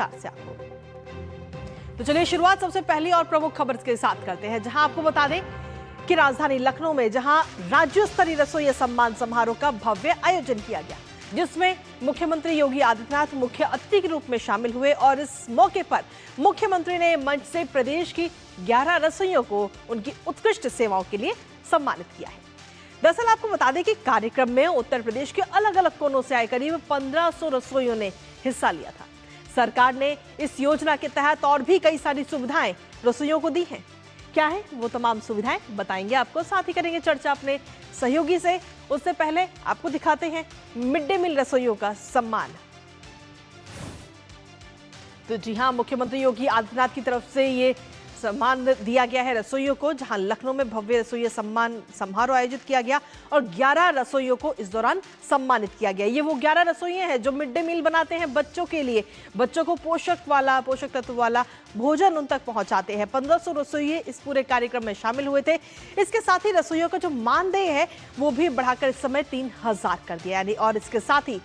विस्तार से आपको। तो चलिए शुरुआत सबसे पहली और प्रमुख खबर के साथ करते हैं, जहां आपको बता दें कि राजधानी लखनऊ में जहां राज्य स्तरीय रसोई सम्मान समारोह का भव्य आयोजन किया गया, जिसमें मुख्यमंत्री योगी आदित्यनाथ मुख्य अतिथि के रूप में शामिल हुए और इस मौके पर मुख्यमंत्री ने मंच से प्रदेश की 11 रसोइयों को उनकी उत्कृष्ट सेवाओं के लिए सम्मानित किया है। दरअसल आपको बता दें कि कार्यक्रम में उत्तर प्रदेश के अलग अलग कोनों से आए करीब 1500 रसोइयों ने हिस्सा लिया था। सरकार ने इस योजना के तहत और भी कई सारी सुविधाएं रसोइयों को दी हैं। क्या है वो तमाम सुविधाएं बताएंगे आपको, साथ ही करेंगे चर्चा अपने सहयोगी से। उससे पहले आपको दिखाते हैं मिड डे मील रसोइयों का सम्मान। तो जी हां, मुख्यमंत्री योगी आदित्यनाथ की तरफ से ये सम्मान दिया गया है रसोइयों को, जहां लखनऊ में भव्य रसोई सम्मान समारोह आयोजित किया गया और 11 रसोइयों को इस दौरान सम्मानित किया गया। ये वो 11 रसोइये हैं जो मिड डे मील बनाते हैं बच्चों के लिए, बच्चों को पोषक तत्व वाला भोजन उन तक पहुंचाते हैं। 1500 रसोइये इस पूरे कार्यक्रम में शामिल हुए थे। इसके साथ ही रसोइयों का जो मानदेय है वो भी बढ़ाकर इस समय 3000 कर दिया, यानी और इसके साथ ही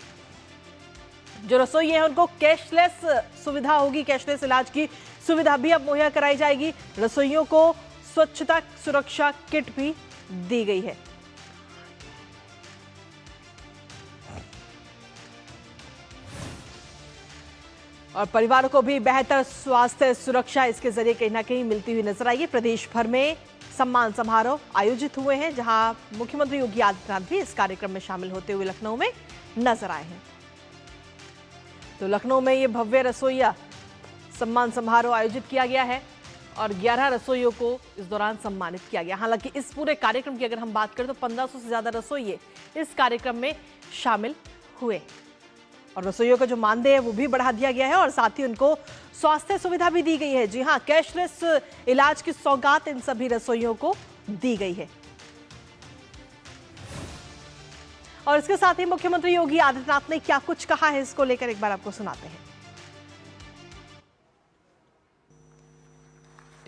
जो रसोई है उनको कैशलेस सुविधा होगी, कैशलेस इलाज की सुविधा भी अब मुहैया कराई जाएगी। रसोइयों को स्वच्छता सुरक्षा किट भी दी गई है। और परिवारों को भी बेहतर स्वास्थ्य सुरक्षा इसके जरिए कहीं ना कहीं मिलती हुई नजर आई है। प्रदेश भर में सम्मान समारोह आयोजित हुए हैं, जहां मुख्यमंत्री योगी आदित्यनाथ भी इस कार्यक्रम में शामिल होते हुए लखनऊ में नजर आए हैं। तो लखनऊ में ये भव्य रसोइया सम्मान समारोह आयोजित किया गया है और 11 रसोइयों को इस दौरान सम्मानित किया गया। हालांकि इस पूरे कार्यक्रम की अगर हम बात करें तो 1500 से ज्यादा रसोइये इस कार्यक्रम में शामिल हुए और रसोइयों का जो मानदेय है वो भी बढ़ा दिया गया है और साथ ही उनको स्वास्थ्य सुविधा भी दी गई है। जी हाँ, कैशलेस इलाज की सौगात इन सभी रसोइयों को दी गई है। और इसके साथ ही मुख्यमंत्री योगी आदित्यनाथ ने क्या कुछ कहा है, इसको लेकर एक बार आपको सुनाते हैं।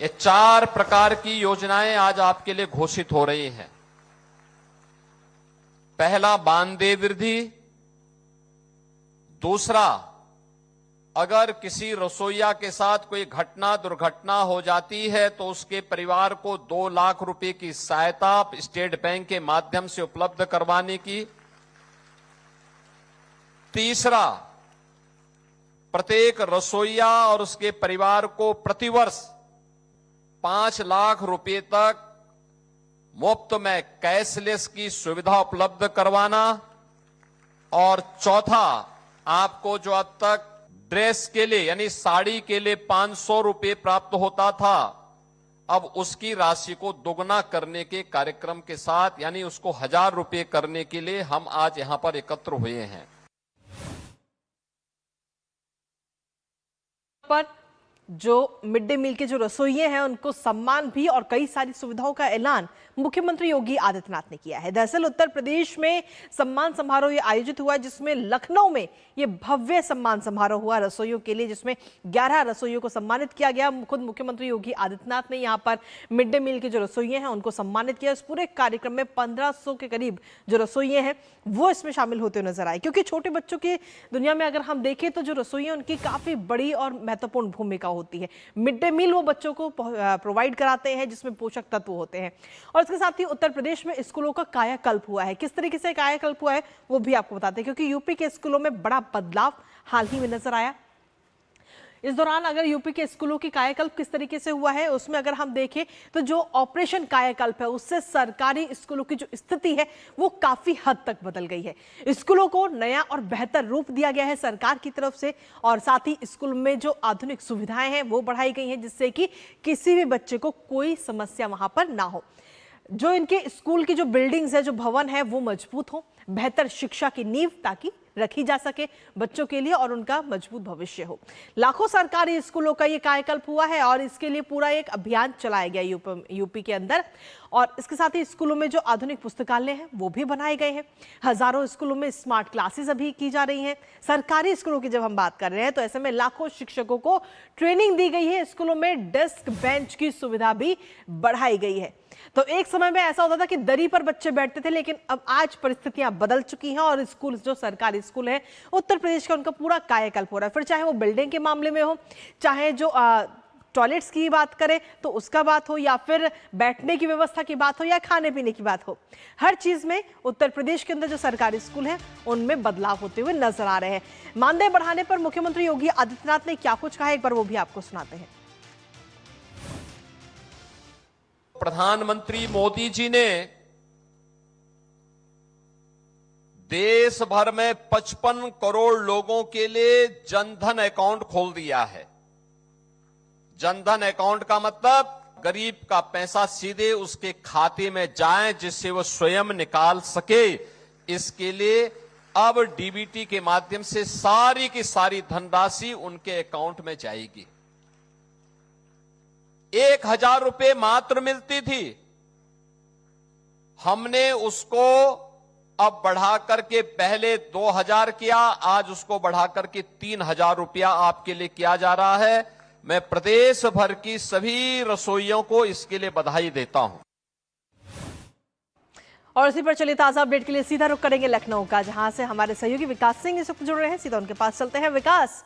ये 4 प्रकार की योजनाएं आज आपके लिए घोषित हो रही हैं। पहला, मानदेय वृद्धि। दूसरा, अगर किसी रसोइया के साथ कोई दुर्घटना हो जाती है तो उसके परिवार को 2 लाख रुपए की सहायता स्टेट बैंक के माध्यम से उपलब्ध करवाने की। तीसरा, प्रत्येक रसोइया और उसके परिवार को प्रतिवर्ष 5 लाख रुपए तक मुफ्त में कैशलेस की सुविधा उपलब्ध करवाना। और चौथा, आपको जो अब तक ड्रेस के लिए यानी साड़ी के लिए 500 रुपए प्राप्त होता था, अब उसकी राशि को दोगुना करने के कार्यक्रम के साथ यानी उसको 1000 रुपए करने के लिए हम आज यहां पर एकत्र हुए हैं। पर जो मिड डे मील के जो रसोइये हैं उनको सम्मान भी और कई सारी सुविधाओं का ऐलान मुख्यमंत्री योगी आदित्यनाथ ने किया है। दरअसल उत्तर प्रदेश में सम्मान समारोह ये आयोजित हुआ, जिसमें लखनऊ में ये भव्य सम्मान समारोह हुआ रसोइयों के लिए, जिसमें 11 रसोइयों को सम्मानित किया गया। खुद मुख्यमंत्री योगी आदित्यनाथ ने यहाँ पर मिड डे मील के जो रसोइये हैं उनको सम्मानित किया। इस पूरे कार्यक्रम में 1500 के करीब जो रसोइये हैं वो इसमें शामिल होते हुए नजर आए, क्योंकि छोटे बच्चों की दुनिया में अगर हम देखें तो जो रसोइये उनकी काफी बड़ी और महत्वपूर्ण भूमिका होती है। मिड डे मील वो बच्चों को प्रोवाइड कराते हैं जिसमें पोषक तत्व होते हैं। और इसके साथ ही उत्तर प्रदेश में स्कूलों का कायाकल्प हुआ है। किस तरीके से कायाकल्प हुआ है वो भी आपको बताते हैं, क्योंकि यूपी के स्कूलों में बड़ा बदलाव हाल ही में नजर आया। इस दौरान अगर यूपी के स्कूलों की कायाकल्प किस तरीके से हुआ है उसमें अगर हम देखें तो जो ऑपरेशन कायाकल्प है उससे सरकारी स्कूलों की जो स्थिति है वो काफी हद तक बदल गई है। स्कूलों को नया और बेहतर रूप दिया गया है सरकार की तरफ से, और साथ ही स्कूल में जो आधुनिक सुविधाएं हैं वो बढ़ाई गई हैं, जिससे कि किसी भी बच्चे को कोई समस्या वहां पर ना हो। जो इनके स्कूल की जो बिल्डिंग्स है, जो भवन है वो मजबूत हो, बेहतर शिक्षा की नींव ताकि रखी जा सके बच्चों के लिए और उनका मजबूत भविष्य हो। लाखों सरकारी स्कूलों का ये कायाकल्प हुआ है और इसके लिए पूरा एक अभियान चलाया गया यूपी के अंदर। और इसके साथ ही स्कूलों में जो आधुनिक पुस्तकालय हैं वो भी बनाए गए हैं। हजारों स्कूलों में स्मार्ट क्लासेस अभी की जा रही हैं। सरकारी स्कूलों की जब हम बात कर रहे हैं तो ऐसे में लाखों शिक्षकों को ट्रेनिंग दी गई है। स्कूलों में डेस्क बेंच की सुविधा भी बढ़ाई गई है। तो एक समय में ऐसा होता था कि दरी पर बच्चे बैठते थे, लेकिन अब आज परिस्थितियां बदल चुकी हैं और स्कूल, जो सरकारी स्कूल है उत्तर प्रदेश का, उनका पूरा कायाकल्प हो रहा है। फिर चाहे वो बिल्डिंग के मामले में हो, चाहे जो टॉयलेट्स की बात करें तो उसका बात हो, या फिर बैठने की व्यवस्था की बात हो, या खाने पीने की बात हो, हर चीज में उत्तर प्रदेश के अंदर जो सरकारी स्कूल हैं उनमें बदलाव होते हुए नजर आ रहे हैं। मानदेय बढ़ाने पर मुख्यमंत्री योगी आदित्यनाथ ने क्या कुछ कहा, एक बार वो भी आपको सुनाते हैं। प्रधानमंत्री मोदी जी ने देश भर में 55 करोड़ लोगों के लिए जनधन अकाउंट खोल दिया है। जनधन अकाउंट का मतलब गरीब का पैसा सीधे उसके खाते में जाए, जिससे वो स्वयं निकाल सके। इसके लिए अब डीबीटी के माध्यम से सारी की सारी धनराशि उनके अकाउंट में जाएगी। 1000 रुपए मात्र मिलती थी, हमने उसको अब बढ़ा करके पहले 2000 किया, आज उसको बढ़ा करके 3000 रुपया आपके लिए किया जा रहा है। मैं प्रदेश भर की सभी रसोइयों को इसके लिए बधाई देता हूं। और इसी पर चलिए ताजा अपडेट के लिए सीधा रुख करेंगे लखनऊ का, जहां से हमारे सहयोगी विकास सिंह इस वक्त जुड़ रहे हैं। सीधा उनके पास चलते हैं। विकास,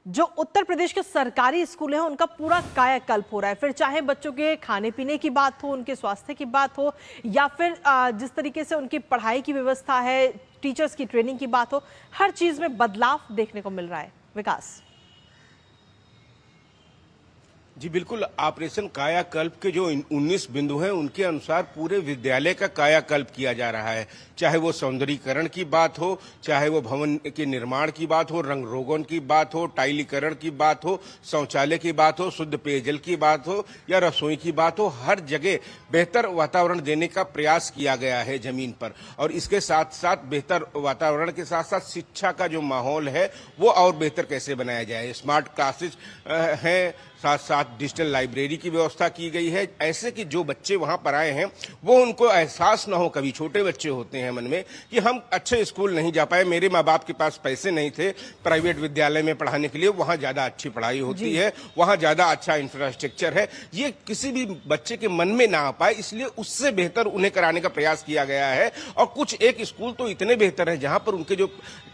जो उत्तर प्रदेश के सरकारी स्कूल हैं उनका पूरा कायाकल्प हो रहा है, फिर चाहे बच्चों के खाने पीने की बात हो, उनके स्वास्थ्य की बात हो, या फिर जिस तरीके से उनकी पढ़ाई की व्यवस्था है, टीचर्स की ट्रेनिंग की बात हो, हर चीज में बदलाव देखने को मिल रहा है। विकास जी बिल्कुल, ऑपरेशन कायाकल्प के जो 19 बिंदु हैं उनके अनुसार पूरे विद्यालय का कायाकल्प किया जा रहा है। चाहे वो सौंदर्यीकरण की बात हो, चाहे वो भवन के निर्माण की बात हो, रंग रोगन की बात हो, टाइलीकरण की बात हो, शौचालय की बात हो, शुद्ध पेयजल की बात हो, या रसोई की बात हो, हर जगह बेहतर वातावरण देने का प्रयास किया गया है जमीन पर। और इसके साथ साथ बेहतर वातावरण के साथ साथ शिक्षा का जो माहौल है वो और बेहतर कैसे बनाया जाए। स्मार्ट क्लासेज हैं, साथ साथ डिजिटल लाइब्रेरी की व्यवस्था की गई है, ऐसे कि जो बच्चे वहां पर आए हैं वो उनको एहसास ना हो, कभी छोटे बच्चे होते हैं मन में कि हम अच्छे स्कूल नहीं जा पाए, मेरे माँ बाप के पास पैसे नहीं थे प्राइवेट विद्यालय में पढ़ाने के लिए, वहां ज्यादा अच्छी पढ़ाई होती है, वहां ज्यादा अच्छा इंफ्रास्ट्रक्चर है, ये किसी भी बच्चे के मन में ना आ पाए, इसलिए उससे बेहतर उन्हें कराने का प्रयास किया गया है। और कुछ एक स्कूल तो इतने बेहतर हैं जहां पर उनके जो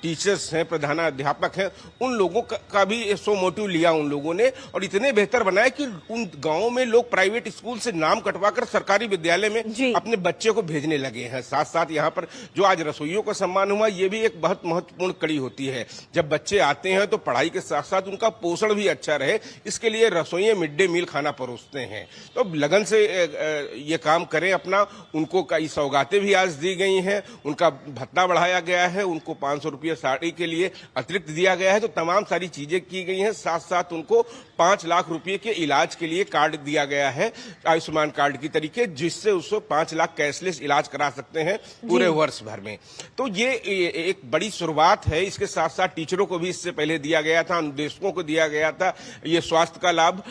टीचर्स हैं, प्रधानाध्यापक हैं, उन लोगों का भी सो मोटिव लिया उन लोगों ने और इतने बेहतर बनाया कि उन गांवों में लोग प्राइवेट स्कूल से नाम कटवाकर सरकारी विद्यालय में अपने बच्चे को भेजने लगे हैं। साथ साथ यहाँ पर जो आज रसोइयों का सम्मान हुआ, ये भी एक बहुत महत्वपूर्ण कड़ी होती है। जब बच्चे आते हैं तो पढ़ाई के साथ साथ उनका पोषण भी अच्छा रहे, इसके लिए रसोइये मिड डे मील खाना परोसते हैं। तो लगन से ये काम करें अपना। उनको कई सौगातें भी आज दी गई हैं, उनका भत्ता बढ़ाया गया है, उनको 500 रुपये साड़ी के लिए अतिरिक्त दिया गया है, तो तमाम सारी चीजें की गई हैं। साथ साथ उनको 5 लाख रुपए के इलाज के लिए कार्ड दिया गया है, आयुष्मान कार्ड की तरीके, जिससे उसको 5 लाख कैशलेस इलाज करा सकते हैं पूरे वर्ष भर में। तो ये एक बड़ी शुरुआत है। इसके साथ साथ टीचरों को भी इससे पहले दिया गया था, अनुदेशकों को दिया गया था ये स्वास्थ्य का लाभ।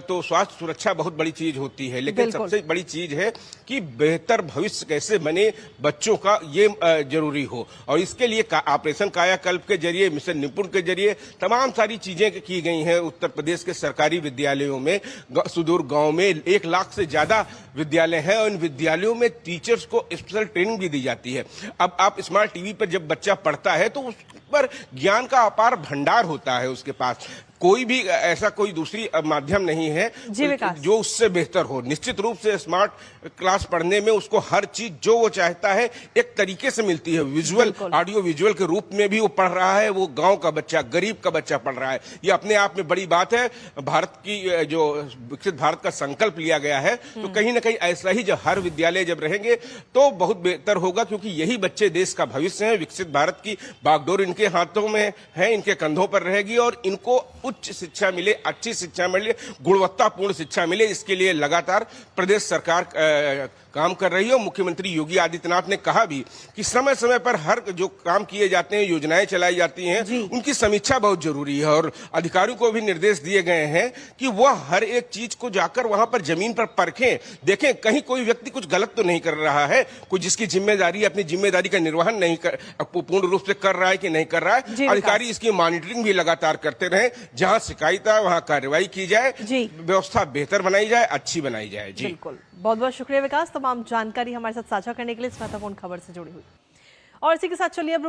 तो स्वास्थ्य सुरक्षा बहुत बड़ी चीज होती है, लेकिन सबसे बड़ी चीज है कि बेहतर भविष्य कैसे बने बच्चों का, ये जरूरी हो। और इसके लिए ऑपरेशन कायाकल्प के जरिए, मिशन निपुण के जरिए तमाम सारी चीजें की गई हैं। उत्तर प्रदेश के सरकारी विद्यालयों में, सुदूर गांव में 1 लाख से ज्यादा विद्यालय हैं और इन विद्यालयों में टीचर्स को स्पेशल ट्रेनिंग भी दी जाती है। अब आप स्मार्ट टीवी पर जब बच्चा पढ़ता है तो उस पर ज्ञान का अपार भंडार होता है उसके पास। कोई भी ऐसा कोई दूसरी माध्यम नहीं है जो उससे बेहतर हो। निश्चित रूप से स्मार्ट क्लास पढ़ने में उसको हर चीज जो वो चाहता है एक तरीके से मिलती है। विजुअल, ऑडियो विजुअल के रूप में भी वो पढ़ रहा है। वो गांव का बच्चा, गरीब का बच्चा पढ़ रहा है। ये अपने आप में बड़ी बात है। भारत की जो विकसित भारत का संकल्प लिया गया है, तो कहीं ना कहीं ऐसा ही जब हर विद्यालय जब रहेंगे तो बहुत बेहतर होगा, क्योंकि यही बच्चे देश का भविष्य है। विकसित भारत की बागडोर इनके हाथों में है, इनके कंधों पर रहेगी और इनको उच्च शिक्षा मिले, अच्छी शिक्षा मिले, गुणवत्तापूर्ण शिक्षा मिले, इसके लिए लगातार प्रदेश सरकार काम कर रही है। और मुख्यमंत्री योगी आदित्यनाथ ने कहा भी कि समय समय पर हर जो काम किए जाते हैं, योजनाएं चलाई जाती हैं, उनकी समीक्षा बहुत जरूरी है। और अधिकारियों को भी निर्देश दिए गए हैं कि वह हर एक चीज को जाकर वहां पर जमीन पर परखें, देखें कहीं कोई व्यक्ति कुछ गलत तो नहीं कर रहा है, कोई जिसकी जिम्मेदारी अपनी जिम्मेदारी का निर्वहन नहीं पूर्ण रूप से कर रहा है कि नहीं कर रहा है। अधिकारी इसकी मॉनिटरिंग भी लगातार करते रहे। जहां शिकायत है वहां कार्रवाई की जाए, जी। व्यवस्था बेहतर बनाई जाए, अच्छी बनाई जाए। जी बिल्कुल, बहुत बहुत शुक्रिया विकास, तमाम जानकारी हमारे साथ साझा करने के लिए, इस महत्वपूर्ण खबर से जुड़ी हुई। और इसी के साथ चलिए अब